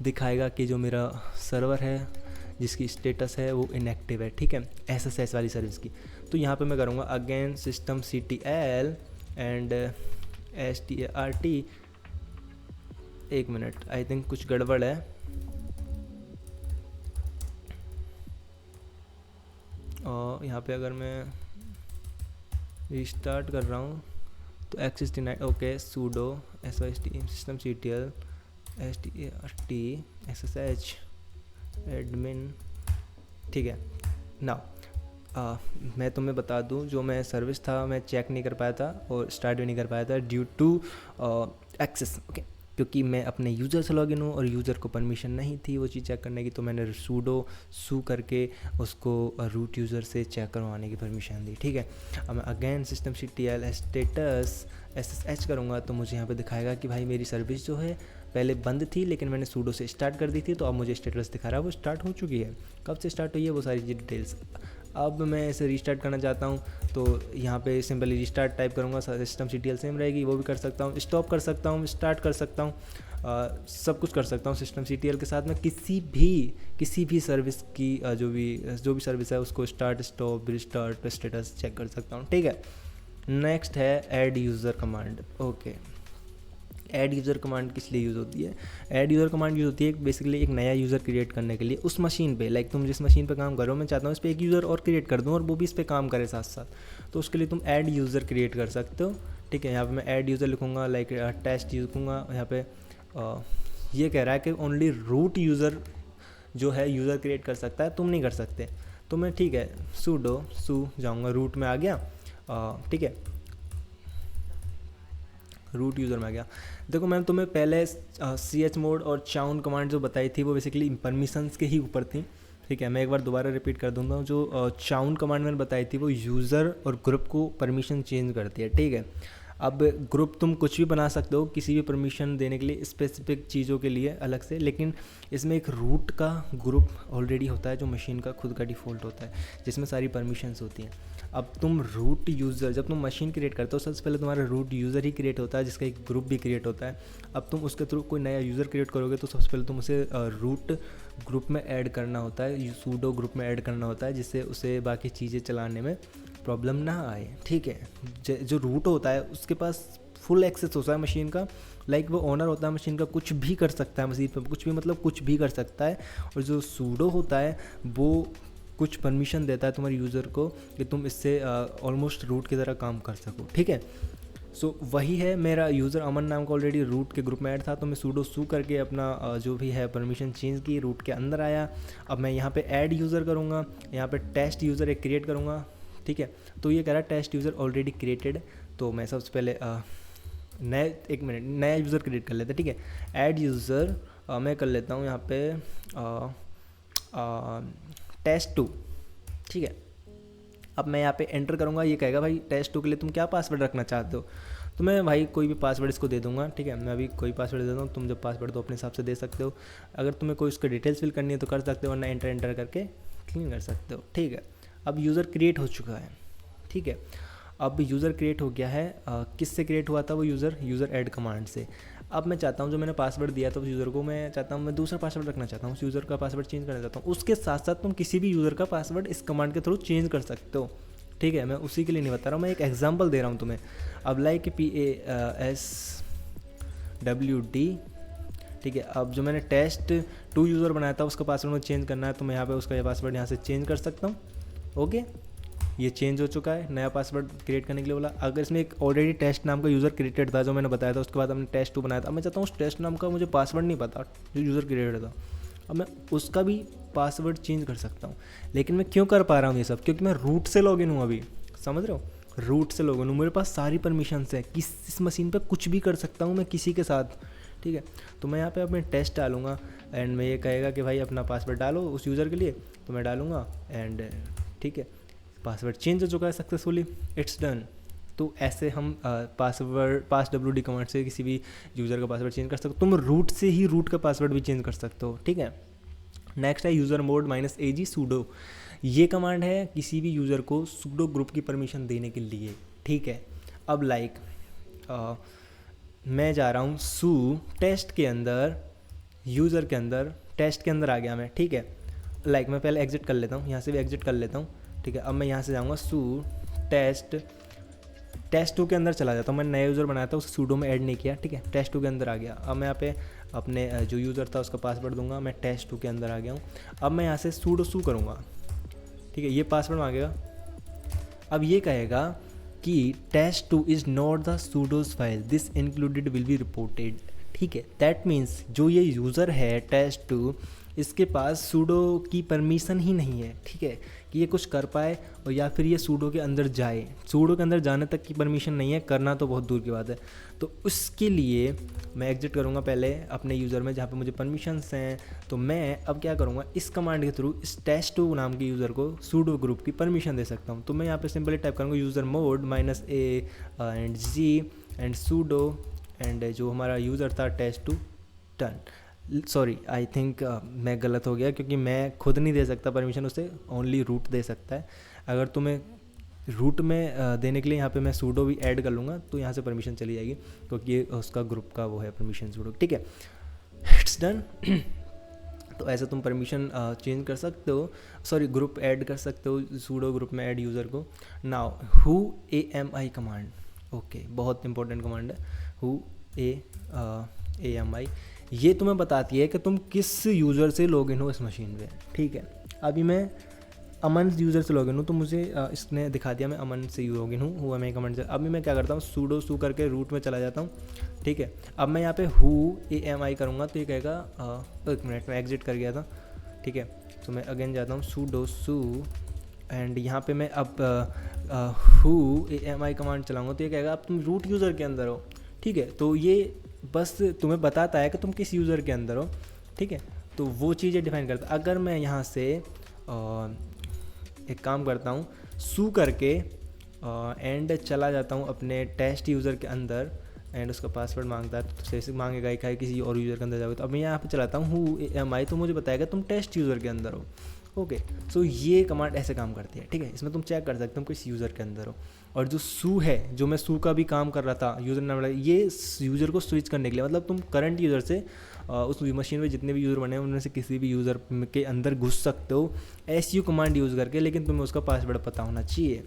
Speaker 1: दिखाएगा कि जो मेरा सर्वर है जिसकी स्टेटस है वो इनएक्टिव है, ठीक है, SSH वाली सर्विस की। तो यहाँ पे मैं करूँगा again system CTL and START। एक मिनट, आई थिंक कुछ गड़बड़ है। और यहाँ पे अगर मैं रिस्टार्ट कर रहा हूँ तो X69, okay, sudo SYST system CTL START SSH admin, ठीक है। नाउ मैं तुम्हें बता दूं, जो मैं सर्विस था मैं चेक नहीं कर पाया था और स्टार्ट भी नहीं कर पाया था ड्यू टू एक्सेस, ओके, क्योंकि मैं अपने यूज़र से लॉगिन हूँ और यूज़र को परमिशन नहीं थी वो चीज़ चेक करने की, तो मैंने सू करके उसको रूट यूज़र से चेक करवाने की परमिशन दी, ठीक है। अब मैं again system CTL status SSH करूँगा तो मुझे यहाँ पे दिखाएगा कि भाई मेरी सर्विस जो है पहले बंद थी लेकिन मैंने सूडो से स्टार्ट कर दी थी, तो अब मुझे स्टेटस दिखा रहा है वो स्टार्ट हो चुकी है। कब से स्टार्ट हुई है वो सारी डिटेल्स। अब मैं इसे रीस्टार्ट करना चाहता हूँ तो यहाँ पे सिंपली रीस्टार्ट टाइप करूँगा, सिस्टम CTL सेम रहेगी, वो भी कर सकता हूँ, स्टॉप कर सकता हूँ, स्टार्ट कर सकता हूँ, सब कुछ कर सकता हूँ सिस्टम CTL के साथ। मैं किसी भी सर्विस की जो भी सर्विस है उसको start, stop, restart, status check कर सकता हूँ, ठीक है। नेक्स्ट है add user command, okay. Add user command किस लिए यूज़ होती है? ऐड यूज़र कमांड यूज़ होती है बेसिकली एक नया यूज़र क्रिएट करने के लिए उस मशीन पे, लाइक तुम जिस मशीन पे काम कर रहे हो, मैं चाहता हूँ इस पर एक यूज़र और क्रिएट कर दूँ और वो भी इस पर काम करे साथ साथ, तो उसके लिए तुम ऐड यूज़र क्रिएट कर सकते हो, ठीक है। यहाँ पे मैं ऐड यूज़र लिखूँगा, लाइक टेस्ट लिखूँगा। यहाँ पे ये कह रहा है कि ओनली रूट यूज़र जो है यूज़र क्रिएट कर सकता है, तुम नहीं कर सकते। तो मैं ठीक है सू जाऊँगा, रूट में आ गया, ठीक है, रूट यूज़र में आ गया। देखो मैम तुम्हें पहले chmod और चाउन कमांड जो बताई थी वो बेसिकली परमिशंस के ही ऊपर थी, ठीक है। मैं एक बार दोबारा रिपीट कर दूंगा, जो चाउन कमांड मैंने बताई थी वो यूज़र और ग्रुप को परमिशन चेंज करती है, ठीक है। अब ग्रुप तुम कुछ भी बना सकते हो किसी भी परमिशन देने के लिए स्पेसिफिक चीज़ों के लिए अलग से, लेकिन इसमें एक रूट का ग्रुप ऑलरेडी होता है जो मशीन का खुद का डिफ़ॉल्ट होता है जिसमें सारी परमिशंस होती हैं। अब तुम रूट यूज़र, जब तुम मशीन क्रिएट करते हो सबसे पहले तुम्हारा रूट यूज़र ही क्रिएट होता है जिसका एक ग्रुप भी क्रिएट होता है। अब तुम उसके थ्रू कोई नया यूज़र क्रिएट करोगे तो सबसे पहले तुम उसे रूट ग्रुप में ऐड करना होता है, सूडो ग्रुप में ऐड करना होता है, जिससे उसे बाकी चीज़ें चलाने में प्रॉब्लम ना आए, ठीक है। जो रूट होता है उसके पास फुल एक्सेस होता है मशीन का, लाइक वो ओनर होता है मशीन का, कुछ भी कर सकता है मशीन पर, कुछ भी मतलब कुछ भी कर सकता है। और जो सूडो होता है वो कुछ परमिशन देता है तुम्हारे यूज़र को कि तुम इससे ऑलमोस्ट रूट की तरह काम कर सको, ठीक है। सो वही है, मेरा यूज़र अमन नाम का ऑलरेडी रूट के ग्रुप में ऐड था, तो मैं सूडो सू करके अपना जो भी है परमिशन चेंज की, रूट के अंदर आया। अब मैं यहाँ पे ऐड यूज़र करूँगा, यहाँ पे टेस्ट यूज़र एक क्रिएट करूँगा, ठीक है। तो ये कह रहा है टेस्ट यूज़र ऑलरेडी क्रिएटेड, तो मैं सबसे पहले नया यूज़र क्रिएट कर लेते हैं, ठीक है। ऐड यूज़र मैं कर लेता हूँ यहाँ पे test2, ठीक है। अब मैं यहाँ पे एंटर करूँगा, ये कहेगा भाई test2 के लिए तुम क्या पासवर्ड रखना चाहते हो, तो मैं भाई कोई भी पासवर्ड इसको दे दूँगा, ठीक है। मैं अभी कोई पासवर्ड दे देता हूँ, तुम जब पासवर्ड तो अपने हिसाब से दे सकते हो। अगर तुम्हें कोई उसका डिटेल्स फिल करनी है तो कर सकते हो, वरना एंटर करके क्लीन कर सकते हो, ठीक है। अब यूज़र क्रिएट हो चुका है, ठीक है। अब यूज़र क्रिएट हो गया है, किससे क्रिएट हुआ था वो यूज़र ऐड कमांड से। अब मैं चाहता हूँ जो मैंने पासवर्ड दिया था उस यूज़र को, मैं चाहता हूँ मैं दूसरा पासवर्ड रखना चाहता हूँ, उस यूज़र का पासवर्ड चेंज करना चाहता हूँ। उसके साथ साथ तुम किसी भी यूज़र का पासवर्ड इस कमांड के थ्रू चेंज कर सकते हो, ठीक है। मैं उसी के लिए नहीं बता रहा हूँ, मैं एक एग्जांपल दे रहा हूँ तुम्हें। अब लाइक PASWD, ठीक है। अब जो मैंने test2 यूज़र बनाया था उसका पासवर्ड मुझे चेंज करना है, तो मैं यहाँ पे उसका पासवर्ड यहाँ से चेंज कर सकता हूँ, ओके। ये चेंज हो चुका है, नया पासवर्ड क्रिएट करने के लिए बोला। अगर इसमें एक ऑलरेडी टेस्ट नाम का यूज़र क्रिएटेड था जो मैंने बताया था, उसके बाद हमने test2 बनाया था। अब मैं चाहता हूँ उस टेस्ट नाम का मुझे पासवर्ड नहीं पता जो यूज़र क्रिएटेड था, अब मैं उसका भी पासवर्ड चेंज कर सकता हूँ। लेकिन मैं क्यों कर पा रहा हूँ ये सब, क्योंकि मैं रूट से लॉगिन हूँ, अभी समझ रहे हो, रूट से लॉगिन हूँ, मेरे पास सारी परमिशंस है, इस मशीन पर कुछ भी कर सकता हूँ मैं किसी के साथ, ठीक है। तो मैं यहाँ पे अपने टेस्ट डालूंगा एंड मैं ये कहेगा कि भाई अपना पासवर्ड डालो उस यूज़र के लिए, तो मैं डालूंगा एंड ठीक है। पासवर्ड चेंज हो चुका है सक्सेसफुली, इट्स डन। तो ऐसे हम पास WD कमांड से किसी भी यूज़र का पासवर्ड चेंज कर सकते हो। तुम रूट से ही रूट का पासवर्ड भी चेंज कर सकते हो, ठीक है। नेक्स्ट है यूज़र मोड -AG सूडो। ये कमांड है किसी भी यूज़र को सूडो ग्रुप की परमिशन देने के लिए, ठीक है। अब मैं जा रहा हूँ टेस्ट के अंदर, यूज़र के अंदर, टेस्ट के अंदर आ गया मैं, ठीक है। मैं पहले एग्जिट कर लेता हूँ, यहाँ से भी एग्जिट कर लेता हूँ, ठीक है। अब मैं यहाँ से जाऊँगा टेस्ट 2 के अंदर चला जाता हूँ। मैंने नया यूज़र बनाया था, उसे सूडो में ऐड नहीं किया, ठीक है। टेस्ट 2 के अंदर आ गया। अब मैं यहाँ पे अपने जो यूज़र था उसका पासवर्ड दूंगा। मैं टेस्ट 2 के अंदर आ गया हूँ। अब मैं यहाँ से सूडो करूँगा, ठीक है। ये पासवर्ड मांगेगा। अब ये कहेगा कि test2 is not the sudoers file, this included will be reported, ठीक है। दैट मीन्स जो ये यूज़र है test2, इसके पास सूडो की परमिशन ही नहीं है, ठीक है, कि ये कुछ कर पाए और या फिर ये सूडो के अंदर जाए। सूडो के अंदर जाने तक की परमिशन नहीं है, करना तो बहुत दूर की बात है। तो उसके लिए मैं एग्जिट करूँगा पहले अपने यूज़र में जहाँ पे मुझे परमिशंस हैं। तो मैं अब क्या करूँगा, इस कमांड के थ्रू इस test2 नाम के यूज़र को सूडो ग्रुप की परमिशन दे सकता हूँ। तो मैं यहाँ पे सिंपली टाइप करूँगा user mode -A and G and pseudo and जो हमारा यूज़र था test2 done. Sorry, I think मैं गलत हो गया, क्योंकि मैं खुद नहीं दे सकता परमिशन, उसे ओनली रूट दे सकता है। अगर तुम्हें रूट में देने के लिए यहाँ पे मैं सूडो भी ऐड कर लूँगा तो यहाँ से परमिशन चली जाएगी, क्योंकि ये उसका ग्रुप का वो है परमिशन सूडो, ठीक है। It's done. तो ऐसे तुम परमिशन चेंज कर सकते हो, सॉरी ग्रुप ऐड कर सकते हो सूडो ग्रुप में ऐड यूज़र को। Now who AMI command, okay, बहुत इंपॉर्टेंट कमांड है हु AMI। ये तुम्हें बताती है कि तुम किस यूज़र से लॉगिन हो इस मशीन पे, ठीक है। अभी मैं अमन यूज़र से लॉगिन हूँ, तो मुझे इसने दिखा दिया मैं अमन से लॉगिन हूँ हुआ मैं कमांड से। अभी मैं क्या करता हूँ, सूडो करके रूट में चला जाता हूँ, ठीक है। अब मैं यहाँ पे हु AMI करूँगा तो ये कहेगा, एक मिनट में एग्जिट कर गया था, ठीक है। तो मैं अगेन जाता हूँ सूडो एंड यहाँ पे मैं अब हु AMI कमांड चलाऊँगा तो ये कहेगा अब तुम रूट यूज़र के अंदर हो, ठीक है। तो ये बस तुम्हें बताता है कि तुम किस यूज़र के अंदर हो, ठीक है। तो वो चीज़ें डिफाइन करता है। अगर मैं यहाँ से एक काम करता हूँ करके एंड चला जाता हूँ अपने टेस्ट यूज़र के अंदर एंड उसका पासवर्ड मांगता है तो जैसे मांगेगा ही किसी और यूज़र के अंदर जाओगे। तो अब मैं यहाँ पे चलाता हूँ हु AMI, तो मुझे बताएगा तुम टेस्ट यूज़र के अंदर हो, ओके। सो ये कमांड ऐसे काम करती है, ठीक है। इसमें तुम चेक कर सकते हो किस यूज़र के अंदर हो। और जो है, जो मैं का भी काम कर रहा था यूज़र नाम, ये यूज़र को स्विच करने के लिए, मतलब तुम करंट यूज़र से उस मशीन में जितने भी यूज़र बने हैं उनमें से किसी भी यूज़र के अंदर घुस सकते हो SU कमांड यूज़ करके, लेकिन तुम्हें उसका पासवर्ड पता होना चाहिए।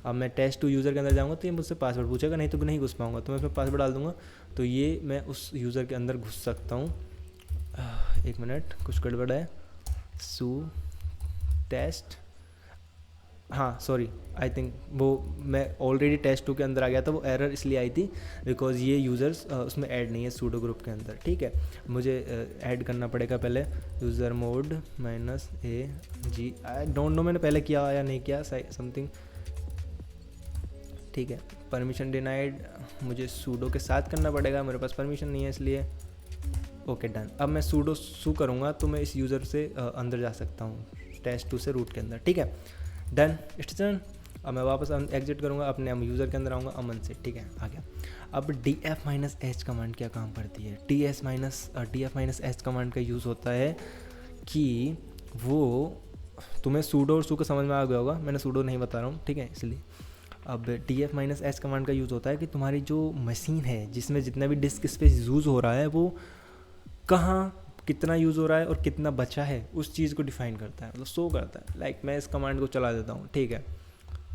Speaker 1: अब मैं test2 यूज़र के अंदर जाऊँगा तो ये मुझसे पासवर्ड पूछेगा, नहीं तो नहीं घुस पाऊँगा। तो मैं उसमें पासवर्ड डाल दूँगा तो ये मैं उस यूज़र के अंदर घुस सकता हूँ। एक मिनट, कुछ गड़बड़ है। टेस्ट, हाँ सॉरी, आई थिंक वो मैं ऑलरेडी test2 के अंदर आ गया था, वो एरर इसलिए आई थी बिकॉज ये यूज़र्स उसमें ऐड नहीं है सूडो ग्रुप के अंदर, ठीक है। मुझे ऐड करना पड़ेगा पहले user mode -AG। I don't know मैंने पहले किया या नहीं किया, समथिंग, ठीक है। परमिशन डिनाइड, मुझे सूडो के साथ करना पड़ेगा, मेरे पास परमिशन नहीं है इसलिए, ओके डन। अब मैं सूडो करूँगा तो मैं इस यूज़र से अंदर जा सकता हूँ test2 से रूट के अंदर, ठीक है। Done, it's done. अब मैं वापस एग्जिट करूँगा, अपने यूज़र के अंदर आऊँगा अमन से, ठीक है, आ गया। अब df-h कमांड क्या काम करती है। df-h कमांड का यूज़ होता है कि वो तुम्हें सूडो और का समझ में आ गया होगा, मैंने सूडो नहीं बता रहा हूँ, ठीक है, इसलिए। अब df-h कमांड का यूज़ होता है कि तुम्हारी जो मशीन है जिसमें जितना भी डिस्क स्पेस यूज़ हो रहा है वो कहाँ कितना यूज़ हो रहा है और कितना बचा है उस चीज़ को डिफाइन करता है, मतलब शो करता है। मैं इस कमांड को चला देता हूँ, ठीक है।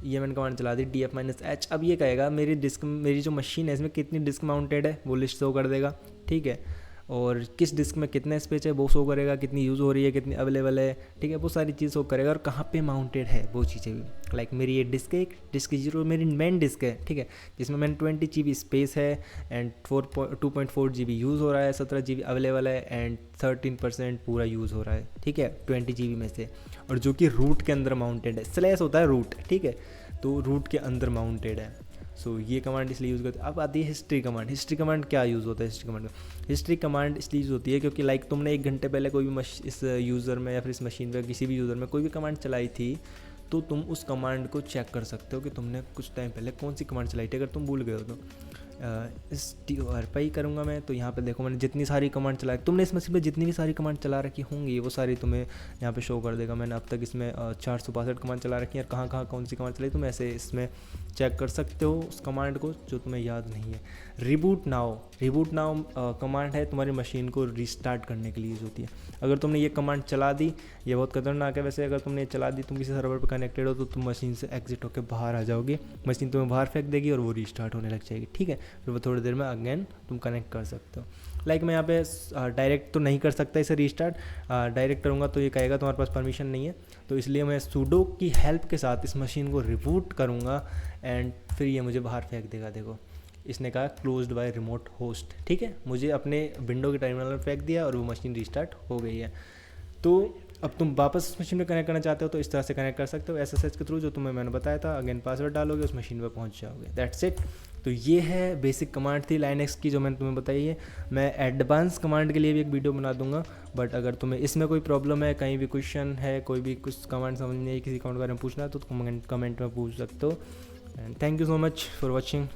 Speaker 1: ये मैंने कमांड चला दी df-h। अब ये कहेगा मेरी जो मशीन है इसमें कितनी डिस्क माउंटेड है वो लिस्ट शो कर देगा, ठीक है। और किस डिस्क में कितना स्पेस है वो शो करेगा, कितनी यूज़ हो रही है, कितनी अवेलेबल है, ठीक है, वो सारी चीज़ शो करेगा। और कहाँ पे माउंटेड है वो चीज़ें भी, मेरी ये डिस्क 0 मेरी मेन डिस्क है, ठीक है, जिसमें मैंने 20 GB स्पेस है एंड 2.4 GB यूज़ हो रहा है, 17 GB अवेलेबल है एंड 13% पूरा यूज़ हो रहा है, ठीक है, 20 GB में से। और जो कि रूट के अंदर माउंटेड है, स्लैश होता है रूट, ठीक है, तो रूट के अंदर माउंटेड है। सो ये कमांड इसलिए यूज़ करते हैं। अब आती है हिस्ट्री कमांड। हिस्ट्री कमांड क्या यूज़ होता है हिस्ट्री कमांड इसलिए यूज़ होती है क्योंकि तुमने 1 घंटे पहले कोई भी इस यूज़र में या फिर इस मशीन पे किसी भी यूज़र में कोई भी कमांड चलाई थी, तो तुम उस कमांड को चेक कर सकते हो कि तुमने कुछ टाइम पहले कौन सी कमांड चलाई थी, अगर तुम भूल गए हो तो। इस TORPy करूँगा मैं, तो यहाँ पे देखो मैंने जितनी सारी कमांड चलाई, तुमने इस मशीन पे जितनी भी सारी कमांड चला रखी होंगी वो सारी तुम्हें यहाँ पे शो कर देगा। मैंने अब तक इसमें 462 कमांड चला रखी है, और कहाँ कहाँ कौन सी कमांड चलाई तुम ऐसे इसमें चेक कर सकते हो उस कमांड को जो तुम्हें याद नहीं है। रिबूट नाउ कमांड है तुम्हारी मशीन को रीस्टार्ट करने के लिए यूज़ होती है। अगर तुमने ये कमांड चला दी, ये बहुत खतरनाक है वैसे, अगर तुमने ये चला दी, तुम किसी सर्वर पर कनेक्टेड हो तो तुम मशीन से एग्जिट होकर बाहर आ जाओगे, मशीन तुम्हें बाहर फेंक देगी और वो रीस्टार्ट होने लग जाएगी, ठीक है। फिर वो थोड़ी देर में अगेन तुम कनेक्ट कर सकते हो। लाइक मैं यहाँ पे डायरेक्ट तो नहीं कर सकता इसे रीस्टार्ट, डायरेक्ट करूँगा तो ये कहेगा तुम्हारे पास परमिशन नहीं है, तो इसलिए मैं sudo की हेल्प के साथ इस मशीन को रिबूट करूँगा एंड फिर ये मुझे बाहर फेंक देगा। देखो इसने कहा क्लोज्ड बाय रिमोट होस्ट, ठीक है, मुझे अपने विंडो के टर्मिनल में फेंक दिया और वो मशीन रीस्टार्ट हो गई है। तो अब तुम वापस उस मशीन में कनेक्ट करना चाहते हो तो इस तरह से कनेक्ट कर सकते हो SSH के थ्रू, जो तुम्हें मैंने बताया था। अगेन पासवर्ड डालोगे, उस मशीन पर पहुंच जाओगे, दैट्स इट। तो ये है बेसिक कमांड थी लाइनक्स की जो मैंने तुम्हें बताई है। मैं एडवांस कमांड के लिए भी एक वीडियो बना दूंगा, बट अगर तुम्हें इसमें कोई प्रॉब्लम है, कहीं भी क्वेश्चन है, कोई भी कुछ कमांड समझ नहीं है, किसी कमांड के बारे में पूछना है तो कमेंट में पूछ सकते हो। And thank you so much for watching.